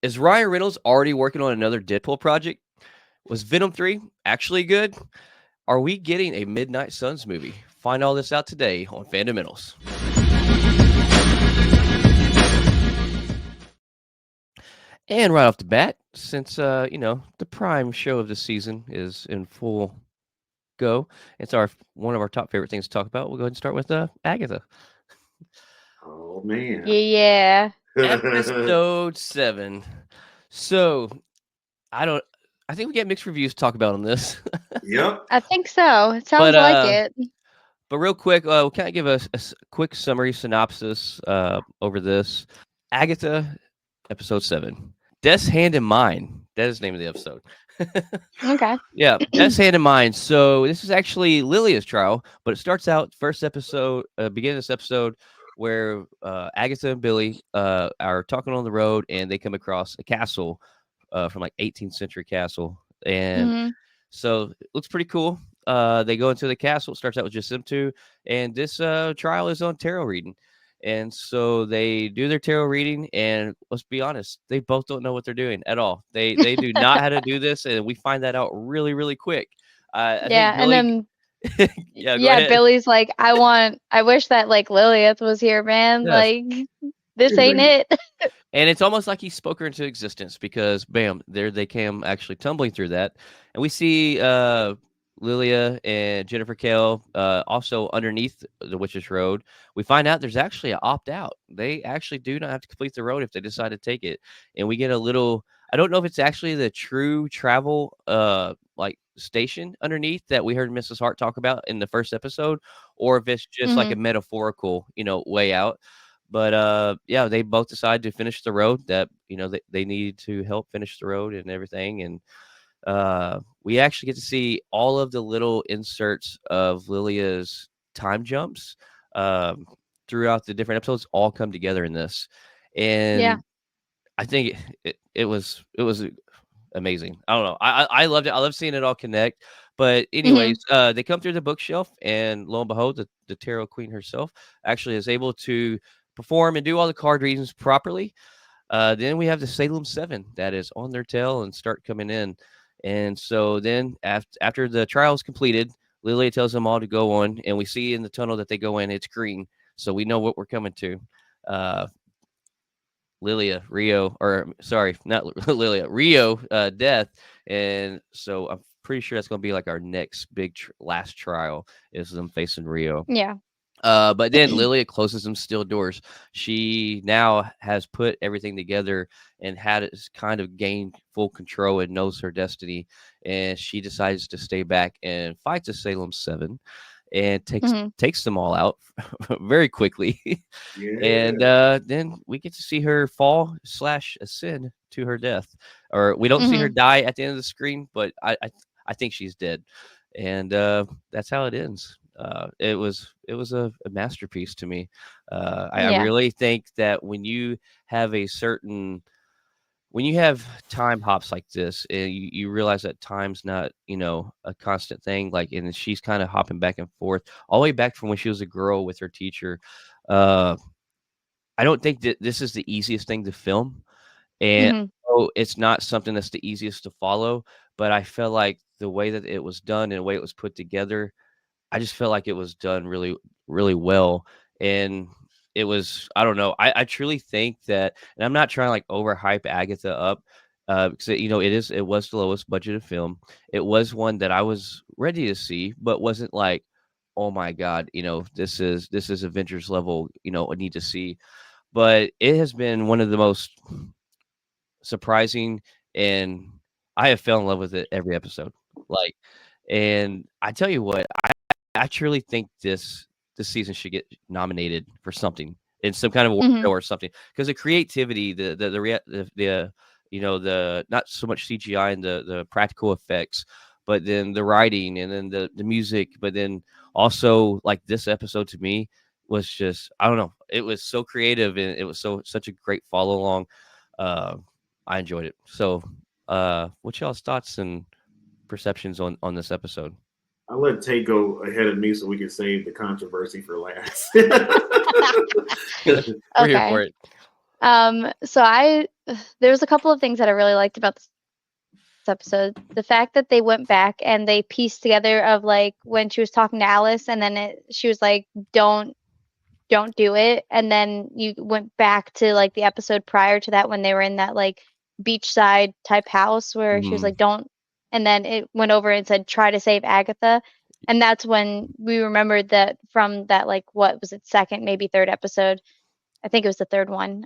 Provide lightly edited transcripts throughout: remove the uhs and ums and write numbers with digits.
Is Ryan Reynolds already working on another Deadpool project? Was Venom 3 actually good? Are we getting a Midnight Suns movie? Find all this out today on Fundamentals. And right off the bat, since the prime show of the season is in full go, it's one of our top favorite things to talk about. We'll go ahead and start with Agatha. Oh man. Yeah. Episode 7. So I think we get mixed reviews to talk about on this. Yep. I think so. It sounds But like it. But real quick, we'll kind of give a quick summary synopsis over this. Agatha, episode 7. Death's Hand in Mind. That is the name of the episode. Okay. Yeah, Death's Hand in Mind. So this is actually Lilia's trial, but it starts out first episode, beginning of this episode, where Agatha and Billy are talking on the road, and they come across a castle from like 18th century castle, and hmm so it looks pretty cool. They go into the castle. It starts out with just them two, and this trial is on tarot reading. And so they do their tarot reading, and let's be honest, they both don't know what they're doing at all. They do not know how to do this, and we find that out really, really quick. I think Yeah, and Billy. then Go ahead. Billy's like, I wish that like Lilith was here, man. Yes. Like this ain't it. And it's almost like he spoke her into existence because, bam, there they came actually tumbling through that. And we see Lilia and Jennifer Kale also underneath the Witch's Road. We find out there's actually an opt out. They actually do not have to complete the road if they decide to take it. And we get a little, I don't know if it's actually the true travel like station underneath that we heard Mrs. Hart talk about in the first episode, or if it's just like a metaphorical, way out. But yeah, they both decided to finish the road that they needed to help finish the road and everything. And we actually get to see all of the little inserts of Lilia's time jumps throughout the different episodes all come together in this. And I think it was amazing. I don't know. I loved it. I love seeing it all connect. But anyways, they come through the bookshelf, and lo and behold, the tarot queen herself actually is able to perform and do all the card readings properly. Then we have the Salem 7 that is on their tail and start coming in. And so then after the trial is completed, Lilia tells them all to go on, and we see in the tunnel that they go in, it's green. So we know what we're coming to. Lilia, Rio, or sorry, not Lilia, Rio, death. And so I'm pretty sure that's going to be like our next big last trial is them facing Rio. Yeah. But then Lilia closes some steel doors. She now has put everything together and kind of gained full control and knows her destiny. And she decides to stay back and fight the Salem 7 and takes them all out very quickly. Yeah. And then we get to see her fall / ascend to her death. Or we don't see her die at the end of the screen, but I think she's dead. And that's how it ends. It was a masterpiece to me. I really think that when you have time hops like this, and you realize that time's not a constant thing, like, and she's kind of hopping back and forth all the way back from when she was a girl with her teacher. I don't think that this is the easiest thing to film, and it's not something that's the easiest to follow, but I felt like the way that it was done and the way it was put together, I just felt like it was done really, really well. And it was, I don't know. I truly think that, and I'm not trying to like overhype Agatha up, because it was the lowest budgeted film. It was one that I was ready to see, but wasn't like, oh my God, this is Avengers level, I need to see. But it has been one of the most surprising, and I have fell in love with it every episode. Like, and I tell you what, I truly think this season should get nominated for something in some kind of award show or something, because the creativity, the not so much CGI and the practical effects, but then the writing and then the music, but then also like this episode to me was just, I don't know, it was so creative and it was such a great follow along. I enjoyed it. So what's y'all's thoughts and perceptions on this episode? I'll let Tate go ahead of me so we can save the controversy for last. We're here for it. So I there was a couple of things that I really liked about this episode. The fact that they went back and they pieced together of like when she was talking to Alice, and then she was like, don't do it," and then you went back to like the episode prior to that when they were in that like beachside type house where she was like, "Don't," and then it went over and said, "Try to save Agatha." And that's when we remembered that from that, like, what was it, second, maybe third episode? I think it was the third one,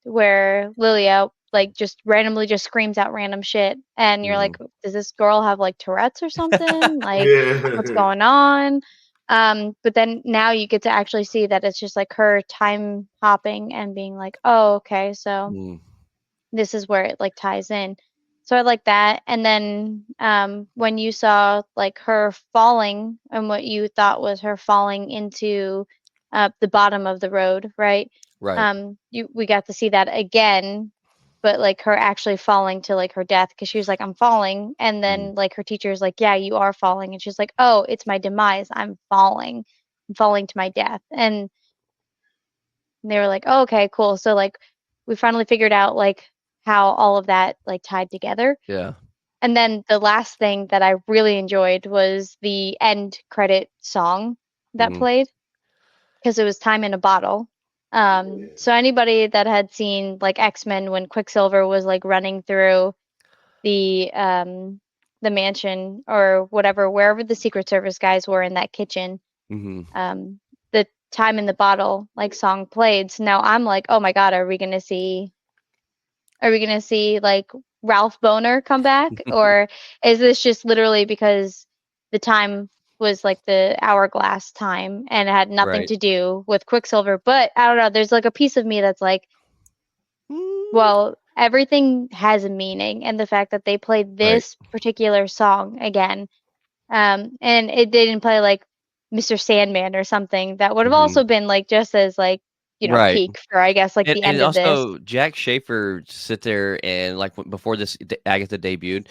where Lilia like just randomly just screams out random shit, and you're like, does this girl have like Tourette's or something? Like, what's Yeah. going on? But then now you get to actually see that it's just like her time hopping and being like, oh, okay, so this is where it like ties in. So I like that. And then when you saw like her falling and what you thought was her falling into the bottom of the road, right? Right. We got to see that again, but like her actually falling to like her death because she was like, I'm falling. And then like her teacher's like, yeah, you are falling. And she's like, oh, it's my demise. I'm falling to my death. And they were like, oh, okay, cool. So like we finally figured out like how all of that like tied together. Yeah. And then the last thing that I really enjoyed was the end credit song that played because it was Time in a Bottle. So anybody that had seen like X-Men when Quicksilver was like running through the mansion or whatever, wherever the Secret Service guys were in that kitchen, the Time in the Bottle like song played. So now I'm like, oh my God, are we gonna see like Ralph Boner come back, or is this just literally because the time was like the hourglass time and it had nothing Right. to do with Quicksilver? But I don't know. There's like a piece of me that's like, Mm. well, everything has a meaning, and the fact that they played Right. this particular song again, and it didn't play like Mr. Sandman or something that would have also been like just as like Right. peak for I guess like the And end of this. also Jack Schaefer sit there and like before this Agatha debuted,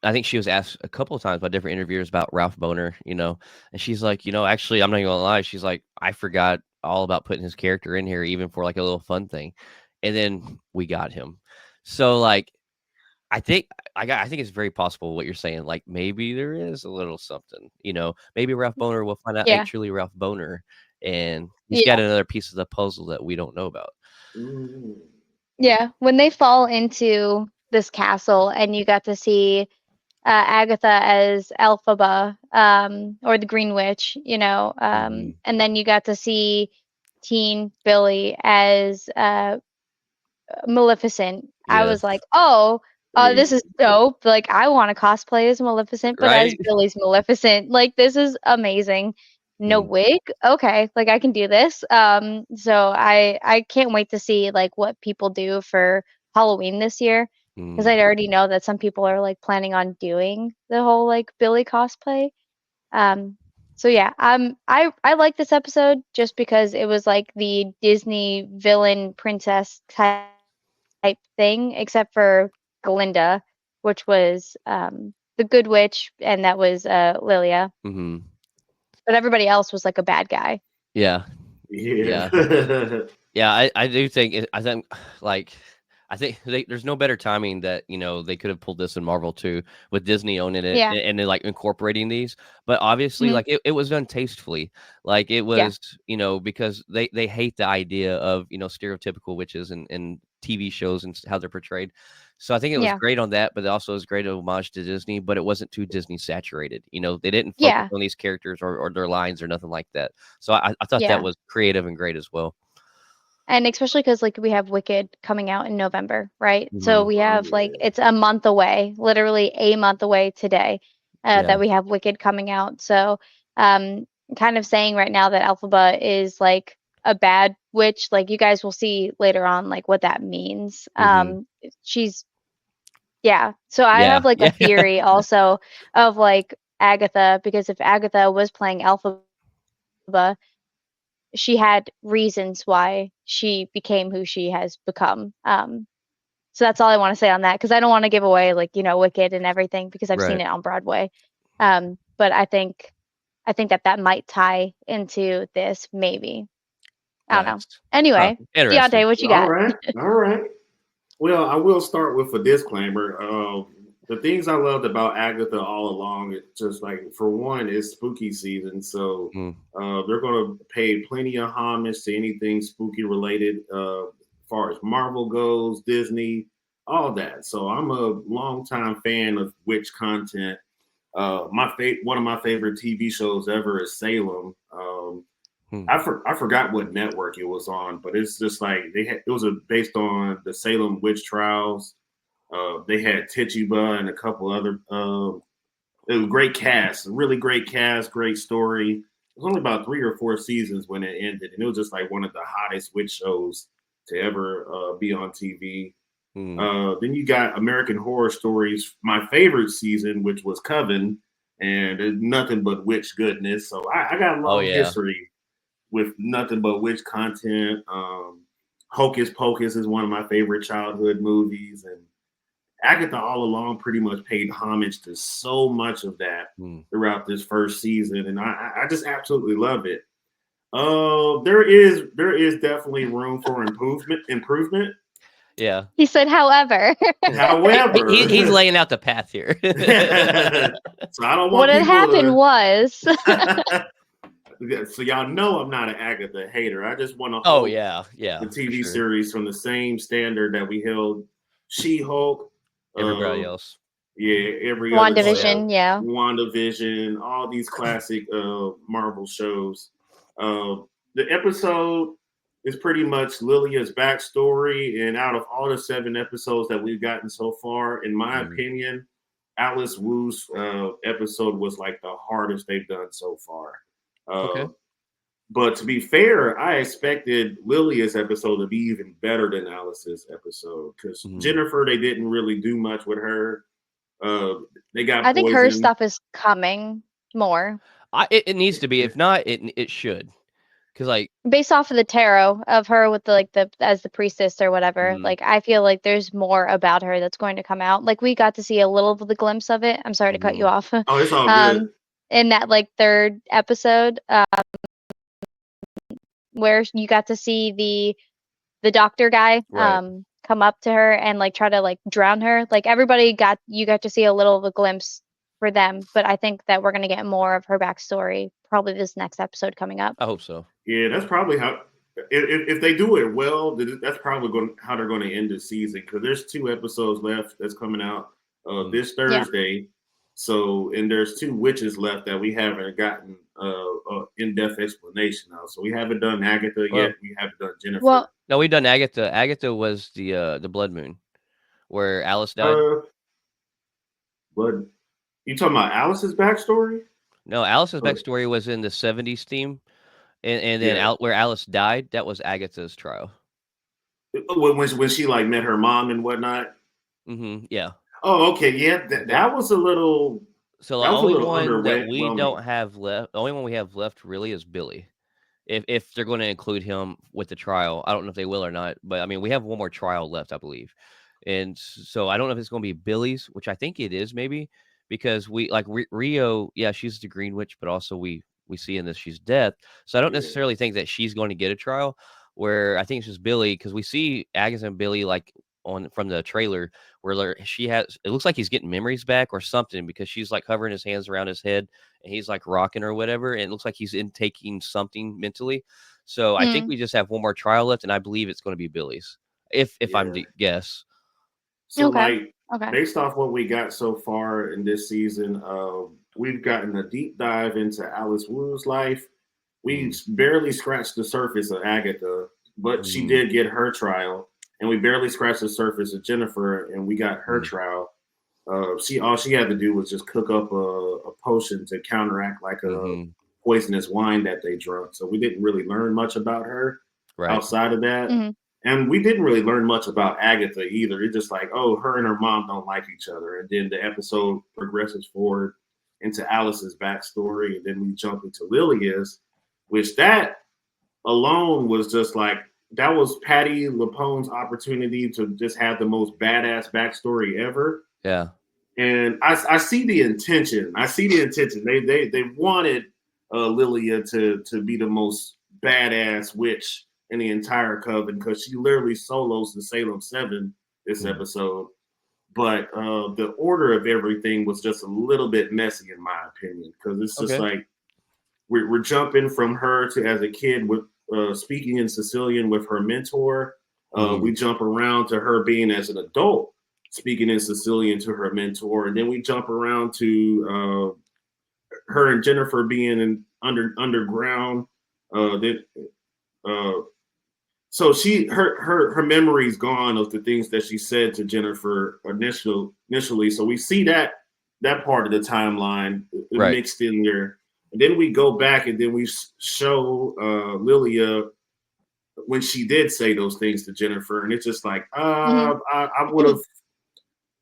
I think she was asked a couple of times by different interviewers about Ralph Boner, and she's like, actually, I'm not even gonna lie. She's like, I forgot all about putting his character in here, even for like a little fun thing, and then we got him. So like, I think it's very possible what you're saying. Like maybe there is a little something, maybe Ralph Boner will find out ain't Yeah. truly Ralph Boner, and he's Yeah. got another piece of the puzzle that we don't know about. Yeah, when they fall into this castle and you got to see Agatha as Elphaba, or the Green Witch, and then you got to see Teen Billy as Maleficent. I was Yes. like, oh, this is dope. Like, I want to cosplay as Maleficent, but as Right? Billy's Maleficent. Like, this is amazing. No Mm, wig? Okay, like I can do this. So I can't wait to see like what people do for Halloween this year because mm, I already know that some people are like planning on doing the whole like Billy cosplay. Um, so yeah, I like this episode just because it was like the Disney villain princess type thing, except for Glinda, which was the Good Witch, and that was Lilia. mhm. But everybody else was like a bad guy. Yeah, Yeah. yeah. Yeah, I do think I think like there's no better timing that they could have pulled this in Marvel too with Disney owning it Yeah. and then like incorporating these, but obviously Mhm. like it was done tastefully, like it Yeah. was because they hate the idea of stereotypical witches and TV shows and how they're portrayed. So I think it was Yeah. great on that, but it also was great homage to Disney, but it wasn't too Disney saturated. They didn't focus Yeah. on these characters or their lines or nothing like that. So I thought that Yeah. was creative and great as well. And especially because like we have Wicked coming out in November, right? So Mhm. we have like it's a month away, literally a month away today, Yeah. that we have Wicked coming out. So um kind of saying right now that Elphaba is like a bad witch, like you guys will see later on like what that means. Mhm. She's yeah. So I Yeah. have like a Yeah. theory also of like Agatha, because if Agatha was playing Elphaba, she had reasons why she became who she has become. So that's all I want to say on that because I don't want to give away like Wicked and everything because I've seen Right. it on Broadway. But I think that might tie into this maybe. I don't know. Nice. Huh. Anyway, Interesting. Deontay, what you All got? right. All right. Well, I will start with a disclaimer. The things I loved about Agatha all along, it's just like, for one, it's spooky season, so Mm. they're going to pay plenty of homage to anything spooky related, as far as Marvel goes, Disney, all that. So I'm a longtime fan of witch content. One of my favorite TV shows ever is Salem. Hmm. I forgot what network it was on, but it's just like it was based on the Salem witch trials. They had Tituba and a couple other. It was a great cast, a really great cast, great story. It was only about 3 or 4 seasons when it ended, and it was just like one of the hottest witch shows to ever be on TV. Hmm. Then you got American Horror Stories, my favorite season, which was Coven, and it's nothing but witch goodness. So I got a Oh long yeah. history with nothing but witch content. Hocus Pocus is one of my favorite childhood movies, and Agatha all along pretty much paid homage to so much of that Hmm. throughout this first season, and I just absolutely love it. There is definitely room for improvement. Yeah. He said, however, However, He's laying out the path here. so I don't what want had people happened to. was So y'all know I'm not an Agatha hater. I just want to Oh hold yeah, yeah, the for TV sure. series from the same standard that we held She-Hulk, Everybody uh, else. yeah, every other show, WandaVision. Yeah. WandaVision, all these classic Marvel shows. The episode is pretty much Lilia's backstory, and out of all the 7 episodes that we've gotten so far, in my Mm. opinion, Alice Wu's episode was like the hardest they've done so far. Okay. But to be fair, I expected Lilia's episode to be even better than Alice's episode because Mhm. Jennifer, they didn't really do much with her. They got I think her poisoned. stuff is coming more It needs to be. If not, it should. Because like, based off of the tarot of her with the as the priestess or whatever. Mhm. Like I feel like there's more about her that's going to come out. Like we got to see a little of the glimpse of it. I'm sorry to cut you Mhm. off. Oh, it's all good. In that like third episode, where you got to see the doctor guy Right. come up to her and like try to like drown her. Like you got to see a little of a glimpse for them, but I think that we're gonna get more of her backstory probably this next episode coming up. I hope so. Yeah, that's probably how. If they do it well, that's probably how they're going to end the season because there's 2 episodes left that's coming out this Yeah. Thursday. So, and there's 2 witches left that we haven't gotten in-depth explanation of. So we haven't done Agatha Well- yet. We haven't done Jennifer. Well, No, we've done Agatha. Agatha was the Blood Moon, where Alice died. But you talking about Alice's backstory? No, Alice's Oh. backstory was in the '70s theme, and then Yeah. out where Alice died, that was Agatha's trial. When she like met her mom and whatnot. Yeah. Oh, okay, yeah, that was a little. So the That was a only little one that we underwhelming. don't have left, the only one we have left really is Billy. If they're going to include him with the trial, I don't know if they will or not. But I mean, we have one more trial left, I believe, and so I don't know if it's going to be Billy's, which I think it is maybe because we like Rio. Yeah, she's the Green Witch, but also we see in this she's death. So I don't Yeah. necessarily think that she's going to get a trial. Where I think it's just Billy because we see Agatha and Billy like on from the trailer where she has it looks like he's getting memories back or something because she's like hovering his hands around his head and he's like rocking or whatever and it looks like he's intaking something mentally. So I think we just have one more trial left and I believe it's going to be Billy's if I'm Yeah. to guess. So Okay. like based off what we got so far in this season, we've gotten a deep dive into Alice Wu's life. We barely scratched the surface of Agatha, but she did get her trial, and we barely scratched the surface of Jennifer, and we got her trial. All she had to do was just cook up a potion to counteract like a poisonous wine that they drunk. So we didn't really learn much about her outside of that. Mm-hmm. And we didn't really learn much about Agatha either. It's just like, oh, her and her mom don't like each other. And then the episode progresses forward into Alice's backstory. And then we jump into Lilia's, which that alone was just like, that was Patty LuPone's opportunity to just have the most badass backstory ever. Yeah. And I see the intention. They wanted Lilia to be the most badass witch in the entire coven because she literally solos the Salem 7 this episode. But the order of everything was just a little bit messy, in my opinion, because it's just like we're jumping from her to as a kid with speaking in Sicilian with her mentor. We jump around to her being as an adult speaking in Sicilian to her mentor, and then we jump around to her and Jennifer being in underground. So her memory's gone of the things that she said to Jennifer initially. So we see that part of the timeline mixed in there, and then we go back and then we show Lilia when she did say those things to Jennifer, and it's just like I would have.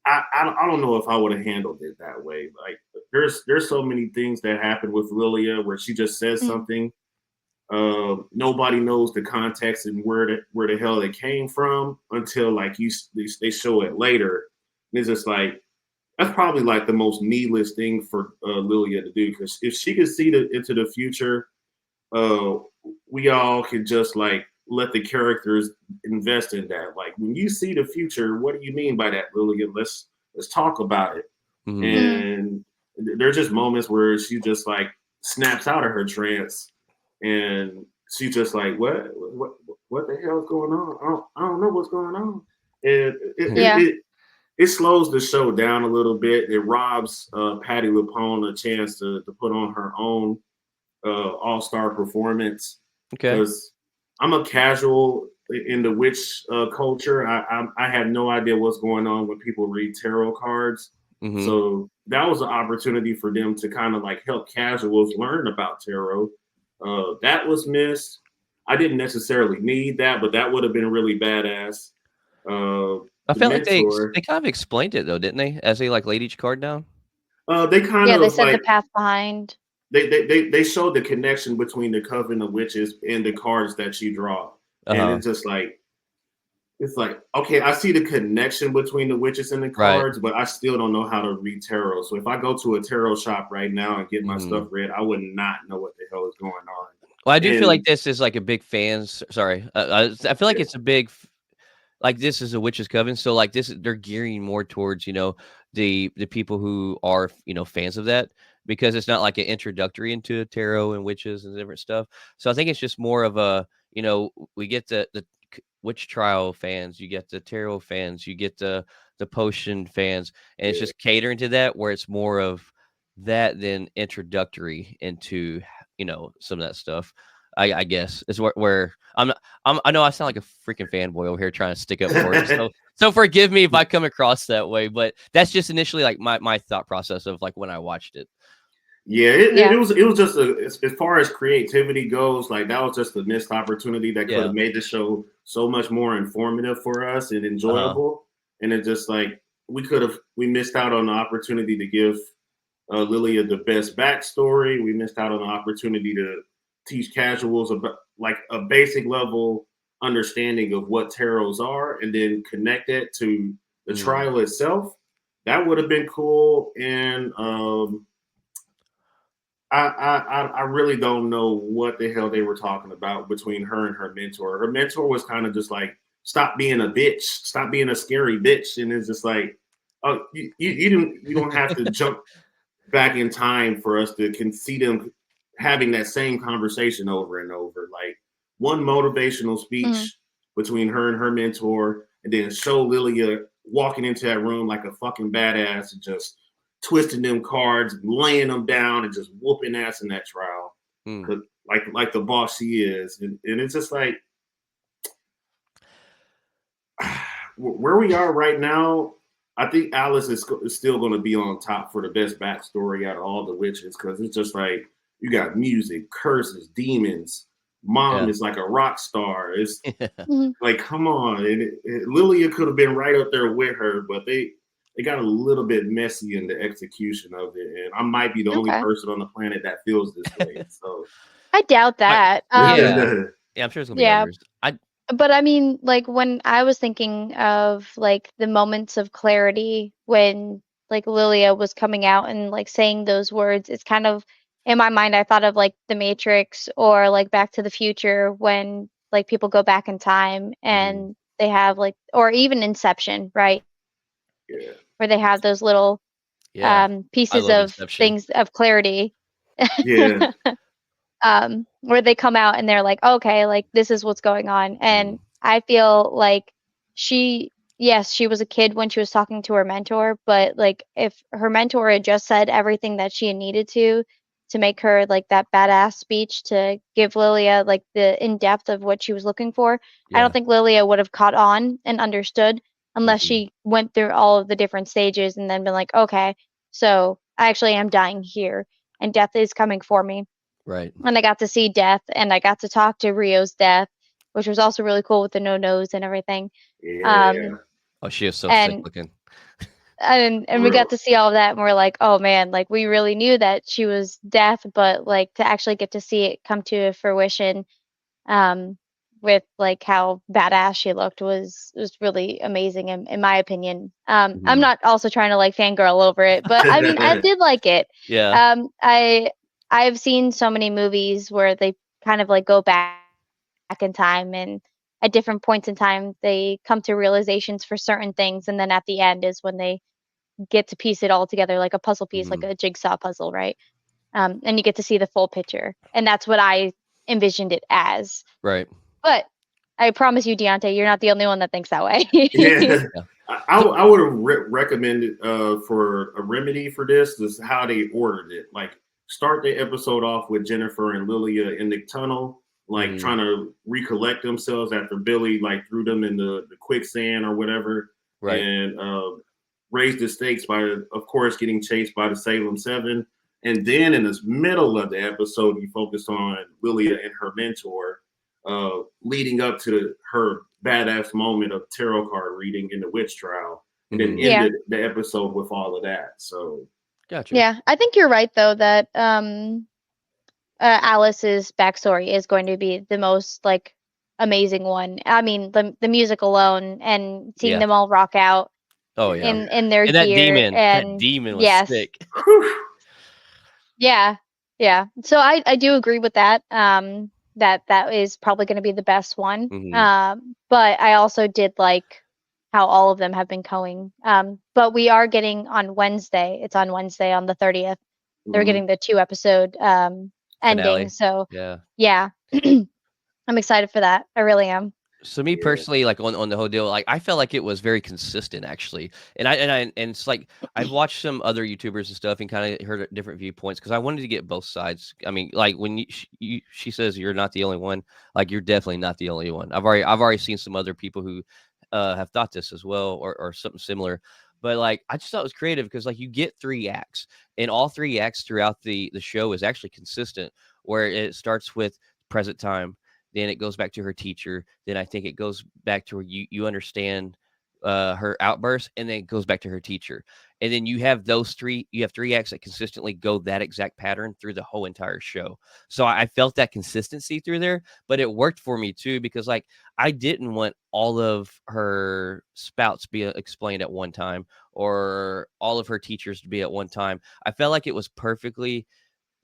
I don't know if I would have handled it that way. Like there's so many things that happen with Lilia where she just says something. Nobody knows the context and where the hell it came from until like they show it later. And it's just like that's probably like the most needless thing for Lilia to do, because if she could see into the future, we all could just like let the characters invest in that. Like when you see the future, what do you mean by that, Lilia? Let's talk about it. And there's just moments where she just like snaps out of her trance. And she's just like, what the hell's going on? I don't know what's going on. And it slows the show down a little bit. It robs Patti LuPone a chance to put on her own all-star performance. Because I'm a casual in the witch culture. I have no idea what's going on when people read tarot cards. So that was an opportunity for them to kind of like help casuals learn about tarot. That was missed. I didn't necessarily need that, but that would have been really badass. I felt like they kind of explained it though, didn't they? As they like laid each card down. They kind of they said like, the path behind. They showed the connection between the Coven of Witches and the cards that she draw, and it's just like okay, I see the connection between the witches and the cards, but I still don't know how to read tarot. So if I go to a tarot shop right now and get my stuff read, I would not know what the hell is going on. Well, I do feel like this is like a big fans. Sorry, I feel like it's a big. Like this is a witches coven, so like this, they're gearing more towards the people who are fans of that, because it's not like an introductory into tarot and witches and different stuff. So I think it's just more of a we get the witch trial fans, you get the tarot fans, you get the potion fans, and it's just catering to that, where it's more of that than introductory into some of that stuff. I guess is where I know I sound like a freaking fanboy over here trying to stick up for it. So forgive me if I come across that way, but that's just initially like my thought process of like when I watched it. It was just as far as creativity goes, like that was just a missed opportunity that could have made the show so much more informative for us and enjoyable. And it just like we missed out on the opportunity to give Lilia the best backstory. We missed out on the opportunity to teach casuals about like a basic level understanding of what tarots are, and then connect it to the trial itself. That would have been cool. And I really don't know what the hell they were talking about between her and her mentor. Her mentor was kind of just like, stop being a bitch, stop being a scary bitch. And it's just like, oh, you don't have to jump back in time for us to see them having that same conversation over and over. Like one motivational speech between her and her mentor, and then show Lilia walking into that room like a fucking badass and just twisting them cards, laying them down, and just whooping ass in that trial, like the boss she is. And it's just like where we are right now. I think Alice is still going to be on top for the best backstory out of all the witches, because it's just like you got music, curses, demons. Mom is like a rock star. It's like, come on. And Lilia could have been right up there with her, but they got a little bit messy in the execution of it. And I might be the only person on the planet that feels this way. So I doubt that. I'm sure it's gonna be others. But I mean, like when I was thinking of like the moments of clarity when like Lilia was coming out and like saying those words, it's kind of in my mind, I thought of like The Matrix or like Back to the Future, when like people go back in time and they have like, or even Inception, right? Yeah. Where they have those little Yeah, I pieces love of Inception. things of clarity. Yeah. Where they come out and they're like, okay, like this is what's going on. And I feel like yes, she was a kid when she was talking to her mentor, but like if her mentor had just said everything that she had needed to make her like that badass speech to give Lilia like the in-depth of what she was looking for, I Yeah. don't think Lilia would have caught on and understood unless she went through all of the different stages and then been like, okay, so I actually am dying here and death is coming for me. Right. And I got to see Death, and I got to talk to Rio's Death, which was also really cool with the no nose and everything. Yeah. Oh, she is so sick And looking. we got to see all of that, and we're like, oh man, like we really knew that she was Death, but like to actually get to see it come to fruition, with like how badass she looked was really amazing in my opinion. I'm not also trying to like fangirl over it, but I mean I did like it. Yeah. I've seen so many movies where they kind of like go back in time and at different points in time they come to realizations for certain things and then at the end is when they get to piece it all together like a puzzle piece, like a jigsaw puzzle, right? And you get to see the full picture. And that's what I envisioned it as. Right. But I promise you, Deontay, you're not the only one that thinks that way. Yeah. I would have recommended for a remedy for this is how they ordered it. Like start the episode off with Jennifer and Lilia in the tunnel, like trying to recollect themselves after Billy like threw them in the quicksand or whatever, Right. and raise the stakes by, of course, getting chased by the Salem 7. And then in the middle of the episode, you focus on Lilia and her mentor, leading up to her badass moment of tarot card reading in the witch trial, and then ended the episode with all of that. So, gotcha. Yeah, I think you're right though that Alice's backstory is going to be the most like amazing one. I mean, the music alone and seeing them all rock out. Oh yeah. In their And gear that demon was yes. sick. Yeah. So I do agree with that. That is probably going to be the best one. But I also did like how all of them have been going. But we are getting on Wednesday. It's on Wednesday on the 30th. They're getting the 2-episode ending. Finale. So yeah. I'm excited for that. I really am. So me personally, like on the whole deal, like I felt like it was very consistent actually, and it's like I've watched some other YouTubers and stuff and kind of heard different viewpoints because I wanted to get both sides. I mean, like when she says you're not the only one, like you're definitely not the only one. I've already seen some other people who have thought this as well or something similar. But like I just thought it was creative because like you get 3 acts and all 3 acts throughout the show is actually consistent where it starts with present time. Then it goes back to her teacher. Then I think it goes back to where you understand her outburst, and then it goes back to her teacher. And then you have those 3. You have 3 acts that consistently go that exact pattern through the whole entire show. So I felt that consistency through there, but it worked for me too because like I didn't want all of her spouts be explained at one time or all of her teachers to be at one time. I felt like it was perfectly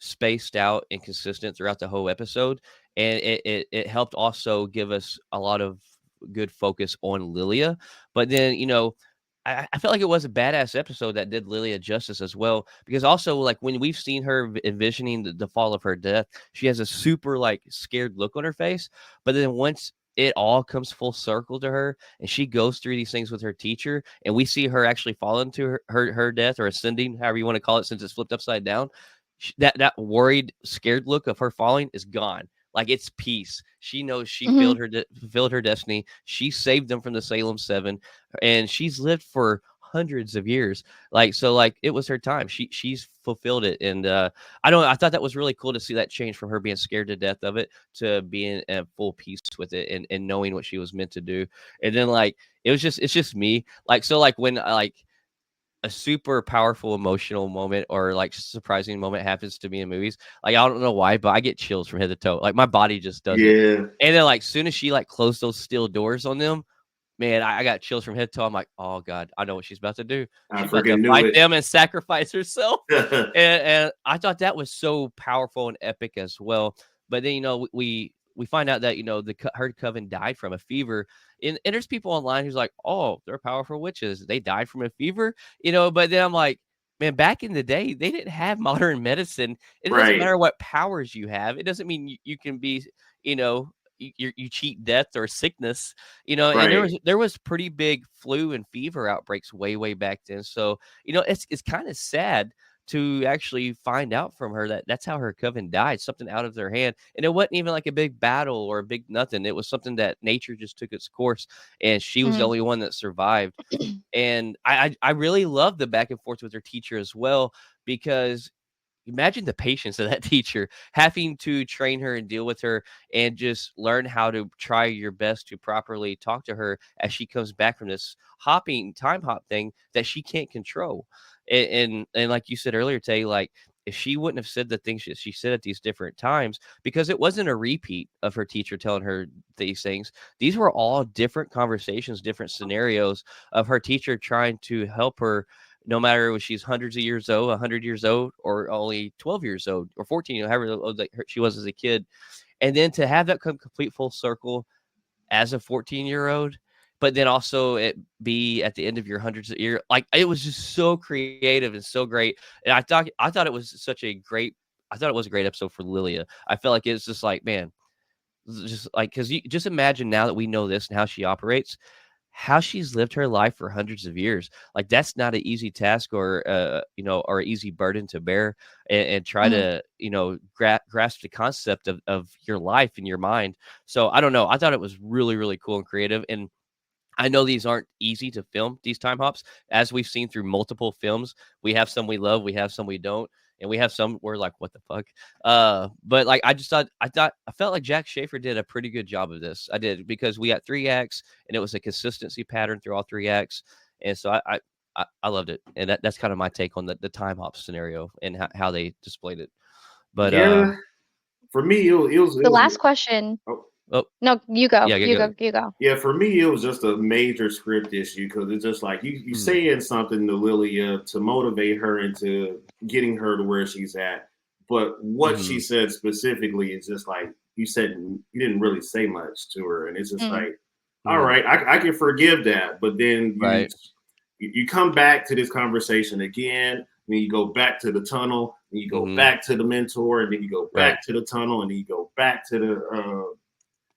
spaced out and consistent throughout the whole episode, and it helped also give us a lot of good focus on Lilia. But then I felt like it was a badass episode that did Lilia justice as well, because also like when we've seen her envisioning the fall of her death, she has a super like scared look on her face, but then once it all comes full circle to her and she goes through these things with her teacher and we see her actually fall into her death or ascending, however you want to call it, since it's flipped upside down, that worried, scared look of her falling is gone. Like it's peace. She knows she fulfilled her destiny. She saved them from the Salem 7, and she's lived for hundreds of years. Like so, like it was her time. She's fulfilled it, and I thought that was really cool to see that change from her being scared to death of it to being at full peace with it and knowing what she was meant to do. And then like it's just me. Like so, like when like a super powerful emotional moment or like surprising moment happens to me in movies, like I don't know why, but I get chills from head to toe. Like my body just does it. And then like soon as she like closed those steel doors on them, man, I got chills from head to toe. I'm like, oh God, I know what she's about to do. She's about to fight them and sacrifice herself. and I thought that was so powerful and epic as well. But then we we find out that her coven died from a fever, and there's people online who's like, oh, they're powerful witches, they died from a fever, but then I'm like, man, back in the day they didn't have modern medicine. It doesn't Right. matter what powers you have. It doesn't mean you can be, you cheat death or sickness, and Right. there was pretty big flu and fever outbreaks way back then. So it's kind of sad to actually find out from her that that's how her coven died, something out of their hand. And it wasn't even like a big battle or a big nothing. It was something that nature just took its course, and she was the Mhm. only one that survived. And I really love the back and forth with her teacher as well, because imagine the patience of that teacher having to train her and deal with her and just learn how to try your best to properly talk to her as she comes back from this time hop thing that she can't control. And like you said earlier, Tay, like if she wouldn't have said the things she said at these different times, because it wasn't a repeat of her teacher telling her these things. These were all different conversations, different scenarios of her teacher trying to help her, no matter if she's hundreds of years old, 100 years old, or only 12 years old, or 14, however old she was as a kid. And then to have that come complete full circle as a 14-year-old, but then also it be at the end of your hundreds of year, like it was just so creative and so great. And I thought it was such a great, I thought it was a great episode for Lilia. I felt like it's just like, man, just like, because you just imagine now that we know this and how she operates, how she's lived her life for hundreds of years. Like that's not an easy task, or or easy burden to bear, and try Mhm. to grasp the concept of your life in your mind. So I don't know, I thought it was really cool and creative. And I know these aren't easy to film, these time hops, as we've seen through multiple films. We have some we love, we have some we don't, and we have some we're like, what the fuck? But like I felt like Jack Schaefer did a pretty good job of this. I did, because we got 3 acts and it was a consistency pattern through all 3 acts. And so I loved it. And that's kind of my take on the time hop scenario and how they displayed it. But Yeah. For me, it The was. last question. Oh, oh No, you go. yeah, You go. go. You go. yeah, for me, it was just a major script issue because it's just like you Mm, saying something to Lilia to motivate her into getting her to where she's at, but what she mm-hmm, said specifically is just like you said, you didn't really say much to her, and it's just Mm. like, all mm, right, I can forgive that, but then right. you come back to this conversation again, then you go back to the tunnel, and you go Mm-hmm, back to the mentor, and then you go right. back to the tunnel, and then you go back to the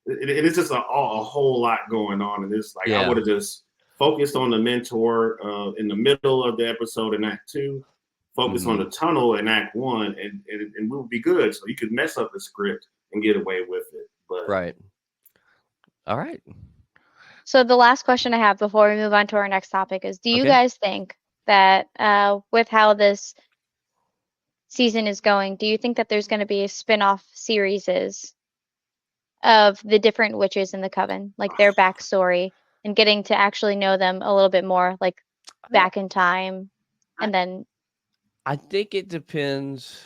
it's just a whole lot going on, and it's like I Yeah. would have just focused on the mentor in the middle of the episode in Act Two, focus on Mm-hmm, the tunnel in Act One, and we would be good. So you could mess up the script and get away with it. But right. All right. So the last question I have before we move on to our next topic is: do you Okay. guys think that with how this season is going, do you think that there's going to be a spin-off series of the different witches in the coven, like their backstory, and getting to actually know them a little bit more, like I back in time, I and then I think it depends.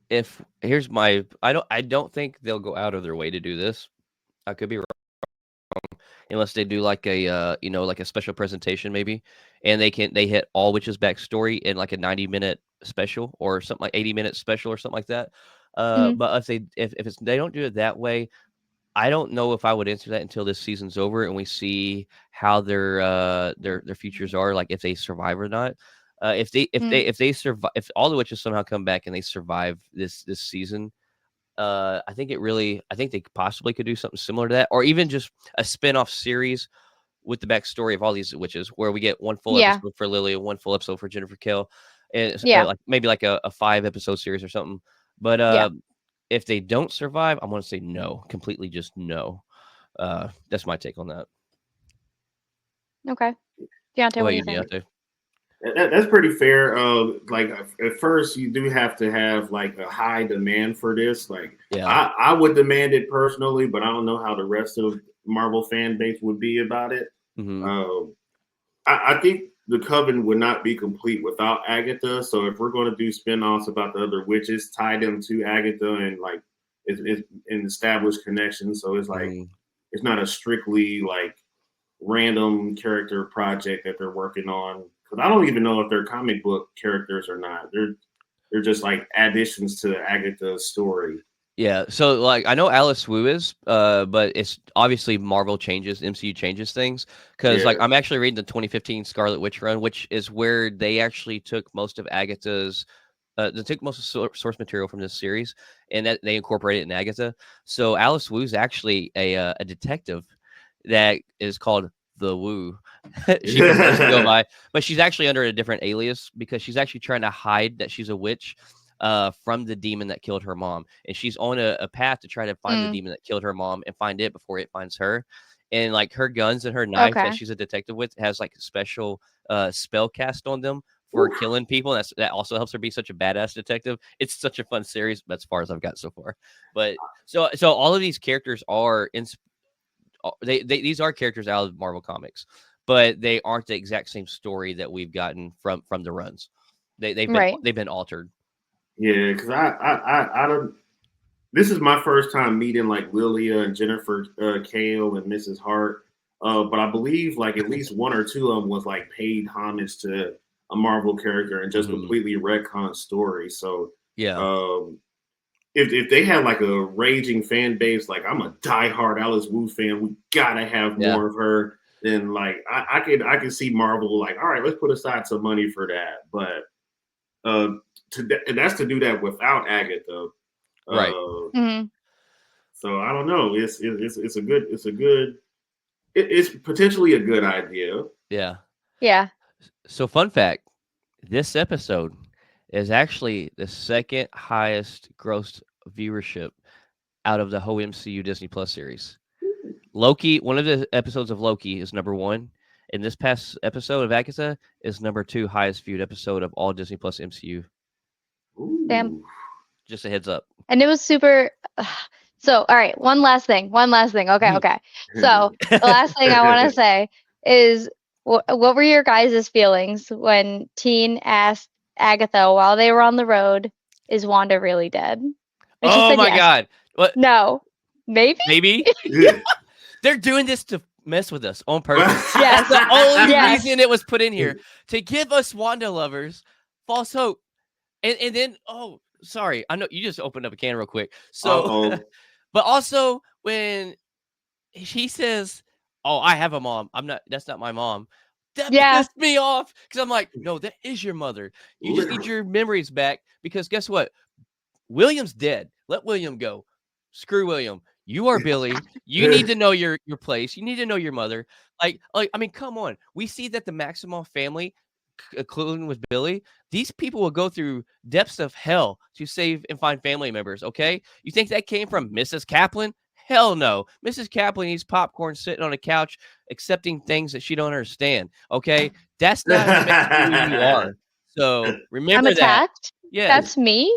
If here's my I don't think they'll go out of their way to do this. I could be wrong, unless they do like a like a special presentation maybe, and they hit all witches backstory in like a 90-minute special or something, like 80-minute special or something like that. Mhm. But if it's they don't do it that way, I don't know if I would answer that until this season's over and we see how their futures are, like if they survive or not. Mhm. If they survive, if all the witches somehow come back and they survive this season, I think they possibly could do something similar to that, or even just a spin-off series with the backstory of all these witches, where we get one full Yeah, episode for Lily, one full episode for Jennifer Kell, and yeah, like maybe like a 5-episode series or something. But yeah. if they don't survive, I'm gonna say no, completely just no. That's my take on that. Okay, Deontay, What what about do you you, think? Deontay? that's pretty fair. Like at first, you do have to have like a high demand for this. Like Yeah. I would demand it personally, but I don't know how the rest of Marvel fan base would be about it. Mm-hmm. Uh, I think the coven would not be complete without Agatha. So if we're going to do spin-offs about the other witches, tie them to Agatha and like it's an established connection. So it's like Mm-hmm. it's not a strictly like random character project that they're working on. Because I don't even know if they're comic book characters or not. They're just like additions to Agatha's story. Yeah, so like I know Alice Wu is, but it's obviously Marvel changes, MCU changes things because like Yeah. I'm actually reading the 2015 Scarlet Witch run, which is where they actually took most of Agatha's, they took most of source material from this series and that they incorporated it in Agatha. So Alice Wu's actually a detective that is called the Wu. She prefers to go by, but she's actually under a different alias because she's actually trying to hide that she's a witch from the demon that killed her mom. And she's on a path to try to find the demon that killed her mom and find it before it finds her. And like her guns and her knives that Okay. she's a detective with has like a special spell cast on them for killing people. And that also helps her be such a badass detective. It's such a fun series, but as far as I've got so far. But so all of these characters are these are characters out of Marvel Comics, but they aren't the exact same story that we've gotten from the runs. They've been altered. Yeah, because I don't. This is my first time meeting like Lilia and Jennifer Kale and Mrs. Hart. But I believe like at least one or two of them was like paid homage to a Marvel character and just completely retcon story. So yeah, if they had like a raging fan base, like I'm a diehard Alice Wu fan, we gotta have more of her. Then like I could see Marvel like, all right, let's put aside some money for that. But that's to do that without Agatha. right. So I don't know. It's potentially a good idea. Yeah. Yeah. So fun fact, this episode is actually the second highest gross viewership out of the whole MCU Disney Plus series. Loki, one of the episodes of Loki is number 1. And this past episode of Agatha is number 2 highest viewed episode of all Disney Plus MCU. Damn. Just a heads up. And it was super. So, all right, one last thing. Okay. So, the last thing I want to say is, what were your guys' feelings when Teen asked Agatha while they were on the road, "Is Wanda really dead?" And she Oh said my yes. God! What? No, maybe. Maybe. They're doing this to mess with us on purpose. Yes. That's the only reason it was put in here, to give us Wanda lovers false hope. And then, oh, sorry, I know you just opened up a can real quick. So, but also when he says, "Oh, I have a mom. That's not my mom." That pissed me off because I'm like, no, that is your mother. You just need your memories back because guess what? William's dead. Let William go. Screw William. You are Billy. You need to know your place. You need to know your mother. Like, I mean, come on. We see that the Maximoff family, including with Billy, these people will go through depths of hell to save and find family members. Okay, you think that came from Mrs. Kaplan? Hell no. Mrs. Kaplan eats popcorn sitting on a couch, accepting things that she don't understand. Okay, that's not who you are. So remember I'm attacked. that. Yeah, that's me.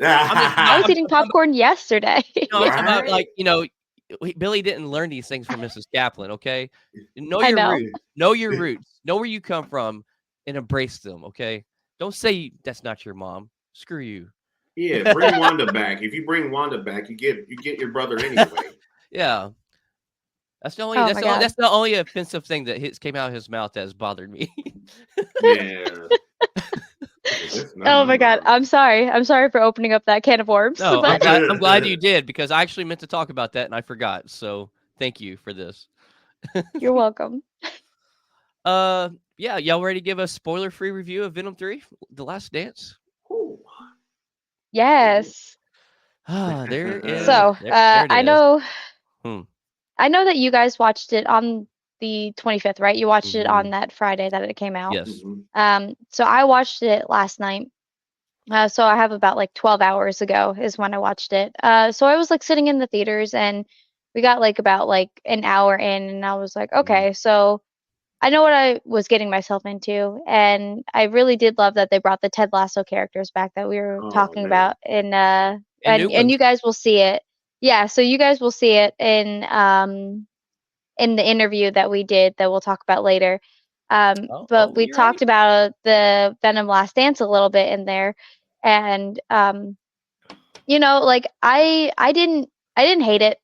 I was eating popcorn yesterday. No, it's about like Billy didn't learn these things from Mrs. Kaplan. Okay, know your roots, know where you come from, and embrace them. Okay, don't say that's not your mom. Screw you. Yeah, bring Wanda back. If you bring Wanda back, you get your brother anyway. Yeah, that's the only that's the only offensive thing that came out of his mouth that has bothered me. Yeah. Oh my God. I'm sorry for opening up that can of worms. No, I'm glad you did because I actually meant to talk about that and I forgot. So thank you for this. You're welcome. Yeah, y'all ready to give a spoiler-free review of Venom 3, The Last Dance? Ooh. Yes. There is. So, I know that you guys watched it on the 25th, right? You watched it on that Friday that it came out. Yes. So I watched it last night. So I have about like 12 hours ago is when I watched it. So I was like sitting in the theaters and we got like about like an hour in and I was like, okay, so I know what I was getting myself into. And I really did love that they brought the Ted Lasso characters back that we were talking about and you guys will see it. Yeah, so you guys will see it in the interview that we did that we'll talk about later. But we talked about the Venom Last Dance a little bit in there. And like I didn't hate it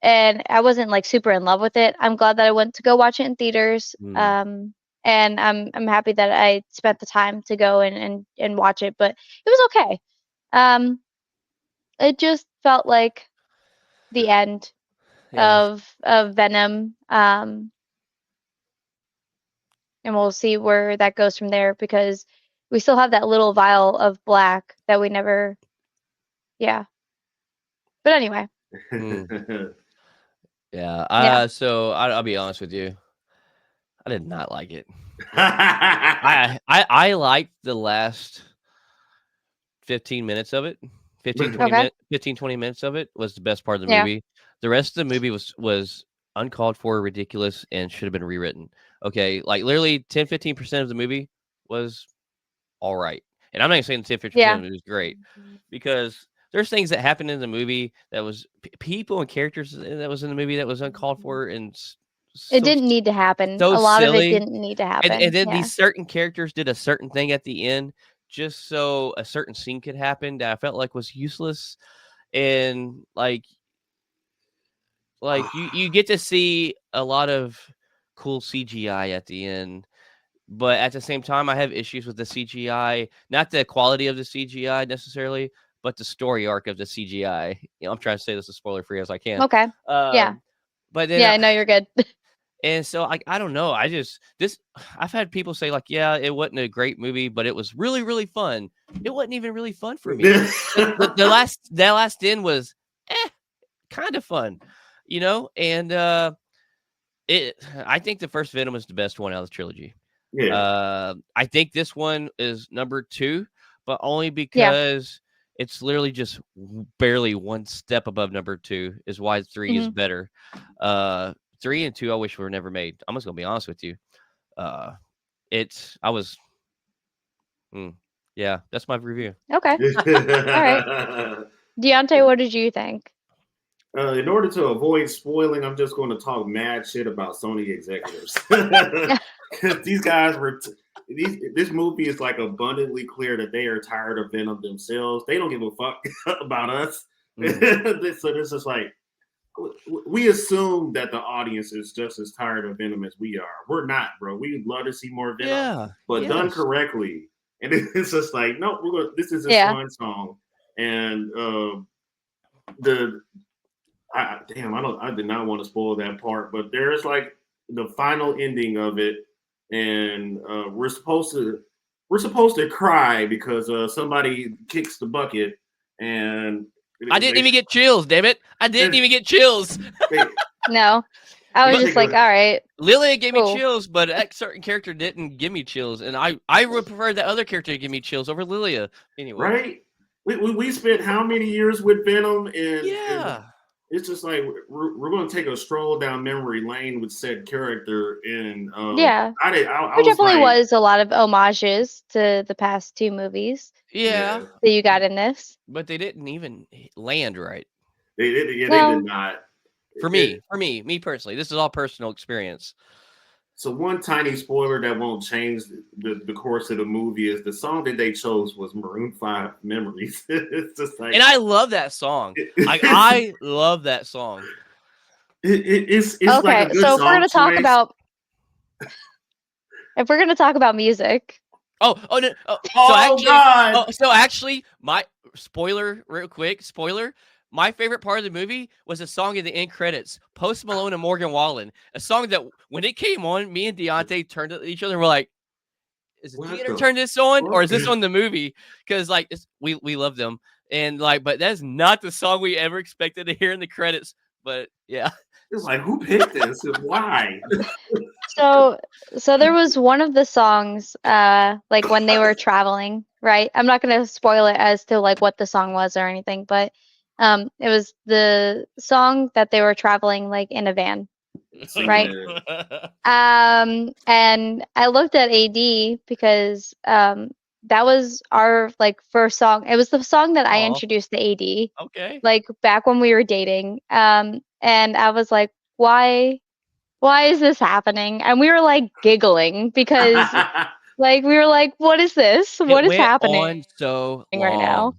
and I wasn't like super in love with it. I'm glad that I went to go watch it in theaters. And I'm happy that I spent the time to go and watch it, but it was okay. It just felt like the end Yeah. of Venom. And we'll see where that goes from there because we still have that little vial of black that we never. Yeah. But anyway, Yeah. yeah. So I'll be honest with you. I did not like it. I liked the last 15 minutes of it. Okay. 20 minutes of it was the best part of the Yeah. movie. The rest of the movie was uncalled for, ridiculous, and should have been rewritten. Okay, like literally 10-15% of the movie was all right. And I'm not even saying 10-15% Yeah. of it was great because there's things that happened in the movie that was people and characters that was in the movie that was uncalled for and It so didn't need to happen. so A lot of it silly. didn't need to And happen. then Yeah. these certain characters did a certain thing at the end just so a certain scene could happen that I felt like was useless. And like you get to see a lot of cool CGI at the end, but at the same time I have issues with the CGI, not the quality of the CGI necessarily, but the story arc of the CGI. I'm trying to say this as spoiler free as I can. Okay. Yeah. But then Yeah, I know you're good. and so I don't know. I've had people say like, yeah, it wasn't a great movie, but it was really, really fun. It wasn't even really fun for me. That last end was kind of fun, and I think the first Venom is the best one out of the trilogy. Yeah. I think this one is number 2, but only because it's literally just barely one step above number 2 is why 3 is better. 3 and 2 I wish were never made. I'm just gonna be honest with you. Yeah, that's my review. Okay. All right. Deontay, what did you think? In order to avoid spoiling, I'm just going to talk mad shit about Sony executives. These guys were. This movie is like abundantly clear that they are tired of Venom themselves. They don't give a fuck about us. So this is like, we assume that the audience is just as tired of Venom as we are. We're not, bro. We'd love to see more Venom, but done correctly. And it's just like, no, this is a fun song. And I did not want to spoil that part, but there's like the final ending of it, and we're supposed to cry because somebody kicks the bucket, and I didn't even get chills, damn it! I didn't even get chills. No, I was just like, all right. Lilia gave me chills, but that certain character didn't give me chills, and I would prefer that other character to give me chills over Lilia. Anyway, right? We spent how many years with Venom, and it's just like we're going to take a stroll down memory lane with said character, and there definitely was a lot of homages to the past 2 movies. Yeah, that you got in this, but they didn't even land right. They did not. For me personally, this is all personal experience. So one tiny spoiler that won't change the course of the movie is the song that they chose was Maroon 5 Memories. It's just like, and I love that song. I love that song. It's okay. like a good so song if we're gonna talk about music. Oh no! So actually, my spoiler, real quick, spoiler. My favorite part of the movie was a song in the end credits, Post Malone and Morgan Wallen. A song that when it came on, me and Deontay turned to each other and were like, is the theater turn this on or is this on the movie? Because like we love them. And like, but that's not the song we ever expected to hear in the credits. But yeah. It's like, who picked this and why? So there was one of the songs, like when they were traveling, right? I'm not gonna spoil it as to like what the song was or anything, but it was the song that they were traveling like in a van, right? And I looked at AD because that was our like first song. It was the song that I introduced to AD. Okay. Like back when we were dating. And I was like, why is this happening? And we were like giggling because like we were like, what is this? What is happening so right now?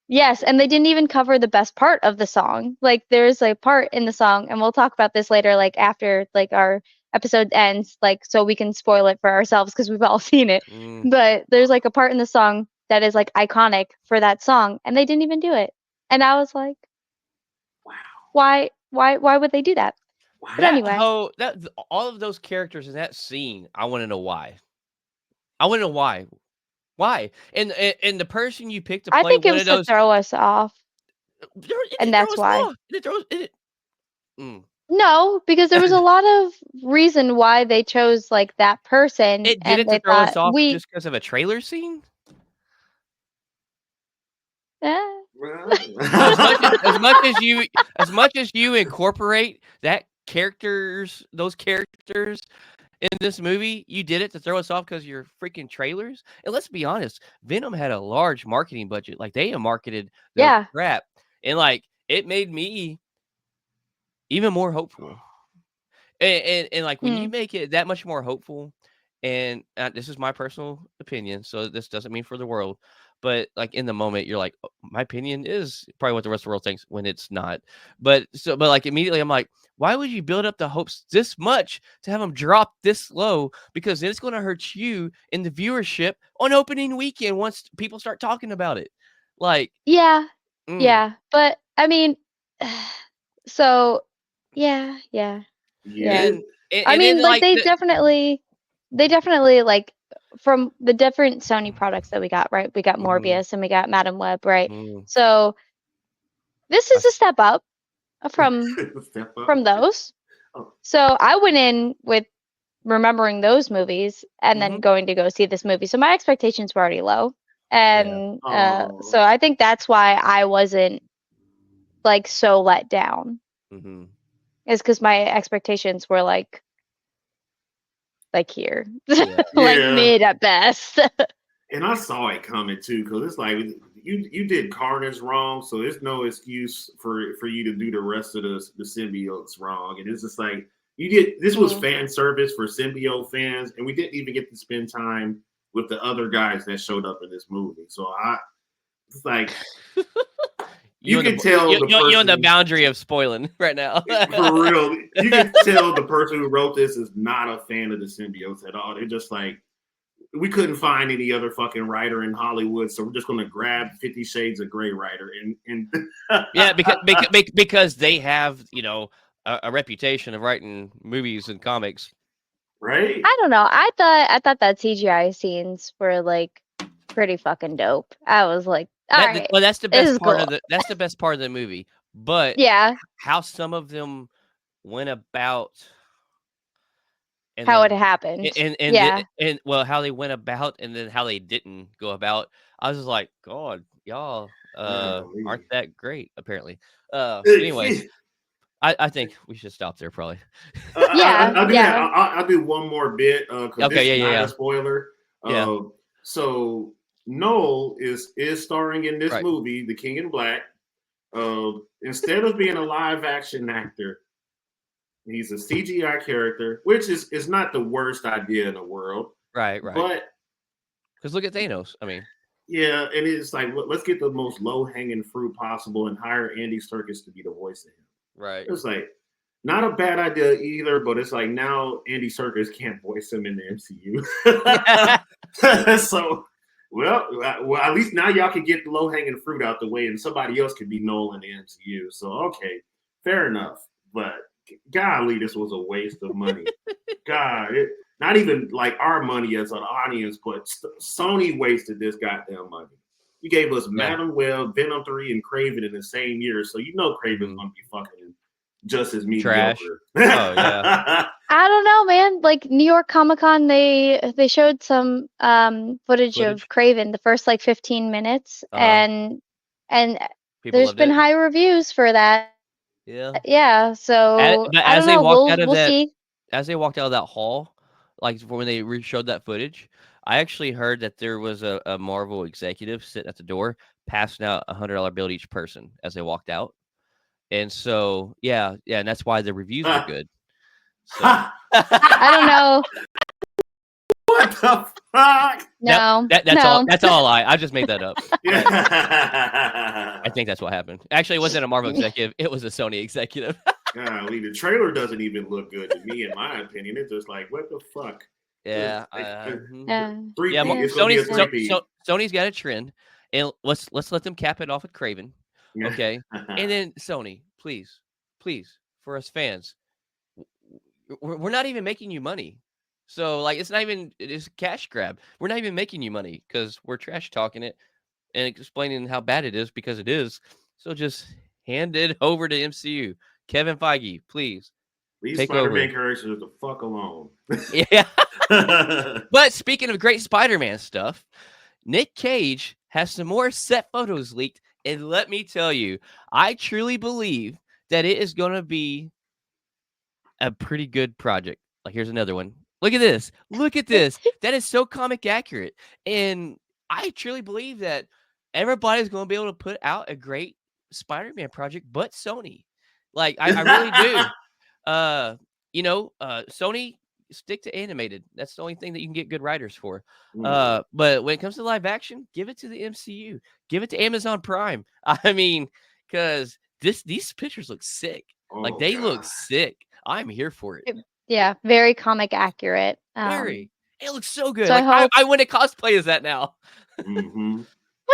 Yes, and they didn't even cover the best part of the song. Like there's a part in the song, and we'll talk about this later, like after like our episode ends, like so we can spoil it for ourselves because we've all seen it. But there's like a part in the song that is like iconic for that song, and they didn't even do it. And I was like, Wow. why would they do that? But anyway, all of those characters in that scene, I want to know why. I want to know why. Why? And the person you picked to I play think it one was of to those, throw us off, it and didn't throw that's us why. off. It throws it. No, because there was a lot of reason why they chose like that person, It did and it to they throw us thought off just because of a trailer scene. eh. As much as you incorporate those characters in this movie, you did it to throw us off because you're freaking trailers. And let's be honest, Venom had a large marketing budget. Like they marketed the Yeah. crap, and like it made me even more hopeful. And like when you make it that much more hopeful, and this is my personal opinion, so this doesn't mean for the world, but like in the moment, you're like, "Oh, my opinion is probably what the rest of the world thinks when it's not." But like immediately, I'm like, why would you build up the hopes this much to have them drop this low? Because then it's going to hurt you in the viewership on opening weekend once people start talking about it. Like, Yeah. mm, Yeah. But I mean, so yeah. and I mean, then like like they definitely like from the different Sony products that we got, right? We got Morbius and we got Madam Web, right? mm, So this is a step up from Step up. those. Oh. So I went in with remembering those movies and then going to go see this movie. So my expectations were already low. And so I think that's why I wasn't like so let down. Mm-hmm. Is because my expectations were like here, Yeah. like Yeah. mid at best. And I saw it coming too, because it's like you did Carnage wrong, so there's no excuse for you to do the rest of the symbiotes wrong. And it's just like this was fan service for symbiote fans, and we didn't even get to spend time with the other guys that showed up in this movie. So it's like you can tell you're on the boundary of spoiling right now. For real, you can tell the person who wrote this is not a fan of the symbiotes at all. They're just like, we couldn't find any other fucking writer in Hollywood, so we're just going to grab 50 Shades of Grey writer and yeah, because they have a reputation of writing movies and comics, right? I don't know. I thought that CGI scenes were like pretty fucking dope. I was like, all right. Well, that's the best part cool. that's the best part of the movie. But yeah, how some of them went about. And how then, it happened. and well, how they went about, and then how they didn't go about. I was just like, God, y'all aren't that great, apparently. Anyways, I think we should stop there, probably. I'll do one more bit because this is not a spoiler. So Noel is starring in this movie, The King in Black. Instead of being a live action actor, he's a CGI character, which is not the worst idea in the world. Right. But because look at Thanos. I mean, yeah, and it's like, let's get the most low hanging fruit possible and hire Andy Serkis to be the voice of him. Right. It's like not a bad idea either, but it's like now Andy Serkis can't voice him in the MCU. So, well, at least now y'all can get the low hanging fruit out the way, and somebody else can be Noel in the MCU. So, okay, fair enough. But golly, this was a waste of money. God, not even like our money as an audience, but Sony wasted this goddamn money. You gave us Madam Web, Venom 3, and Kraven in the same year, so you know Kraven's gonna be fucking just as mediocre. Trash. Oh yeah. I don't know, man. Like New York Comic Con, they showed some footage of Kraven, the first like 15 minutes, and there's been high reviews for that. Yeah. So I don't know. We'll see. As they walked out of that hall, like when they showed that footage, I actually heard that there was a Marvel executive sitting at the door passing out $100 bill to each person as they walked out. And so, yeah, and that's why the reviews were good. So. I don't know. What the fuck? No, that's all a lie. I just made that up. Yeah. I think that's what happened. Actually, it wasn't a Marvel executive. It was a Sony executive. Golly, the trailer doesn't even look good to me, in my opinion. It's just like, what the fuck? Yeah. Three Yeah. P. Yeah. It's gonna be a Sony's three P. Sony's got a trend, and let's let them cap it off with Craven, okay? And then Sony, please, for us fans, we're not even making you money. So like, it's not even it's a cash grab. We're not even making you money because we're trash talking it and explaining how bad it is because it is. So just hand it over to MCU. Kevin Feige, please Leave take over. Spider-Man characters the fuck alone. Yeah. But speaking of great Spider-Man stuff, Nick Cage has some more set photos leaked. And let me tell you, I truly believe that it is going to be a pretty good project. Like, here's another one. Look at this. Look at this. That is so comic accurate. And I truly believe that everybody's going to be able to put out a great Spider-Man project, but Sony. Like, I really do. Sony, stick to animated. That's the only thing that you can get good writers for. But when it comes to live action, give it to the MCU. Give it to Amazon Prime. I mean, because these pictures look sick. Like, they look sick. I'm here for it. Yeah, very comic accurate. Very. It looks so good. So like, I hope I want to cosplay as that now. Mm-hmm. that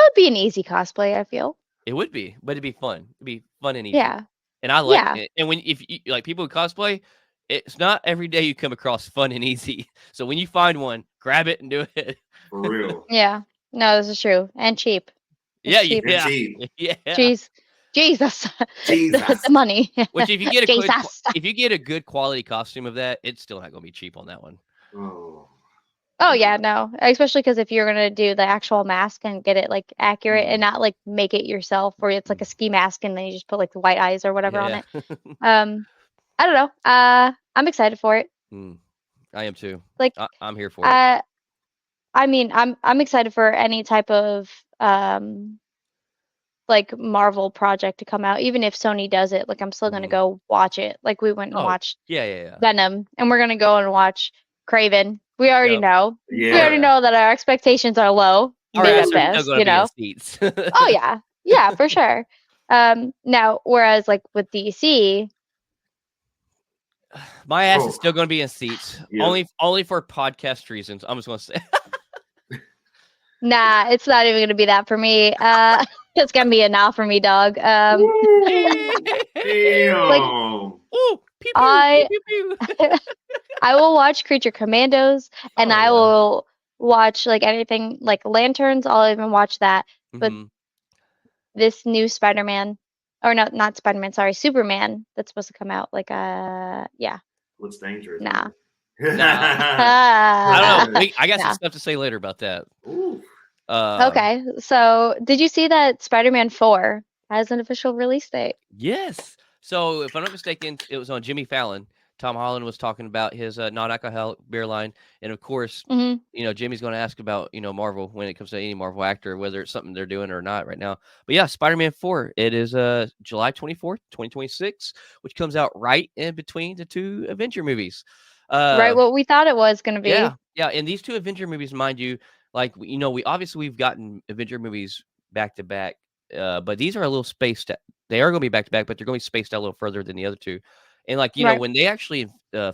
would be an easy cosplay, I feel. It would be, but it'd be fun. It'd be fun and easy. Yeah. And I like Yeah. it. And if you like people who cosplay, it's not every day you come across fun and easy. So when you find one, grab it and do it. For real. Yeah. No, this is true. And cheap. It's Yeah, cheap. yeah, Cheap. yeah. Jesus. Jesus. The money. Which if you get a good, Jesus. if you get a good quality costume of that, it's still not going to be cheap on that one. Oh yeah, no. Especially because if you're gonna do the actual mask and get it like accurate and not like make it yourself, or it's like a ski mask and then you just put like the white eyes or whatever on Yeah. it. I don't know. I'm excited for it. I am too. Like I'm here for it. I mean, I'm excited for any type of like Marvel project to come out, even if Sony does it. Like I'm still gonna go watch it. Like we went and watched Yeah. Venom, and we're gonna go and watch Craven. We already know. Yeah. We already know that our expectations are low. Our Mid asses at are best, still going you to be in know. seats. Oh yeah, for sure. Now, whereas like with DC, My ass is still going to be in seats. Yeah. Only for podcast reasons. I'm just going to say. nah, it's not even gonna be that for me. It's gonna be a nah for me, dog. Damn. Like, Ooh, pew, I pew, pew, pew. I will watch Creature Commandos, and I will watch like anything like Lanterns. I'll even watch that. But this new Spider-Man, or no, not Spider-Man. Sorry, Superman. That's supposed to come out. Like yeah. Looks dangerous. Nah. I don't know. I got some stuff to say later about that. Ooh. Okay, so did you see that Spider-Man 4 has an official release date? Yes. So if I'm not mistaken, it was on Jimmy Fallon. Tom Holland was talking about his non-alcoholic beer line, and of course, Jimmy's going to ask about Marvel when it comes to any Marvel actor, whether it's something they're doing or not right now. But yeah, Spider-Man 4. It is July 24th, 2026, which comes out right in between the two Avenger movies. Right, what we thought it was going to be. Yeah. And these two Avenger movies, mind you, like we've gotten Avenger movies back to back, but these are a little spaced. They are going to be back to back, but they're going to be spaced out a little further than the other two. And like when they actually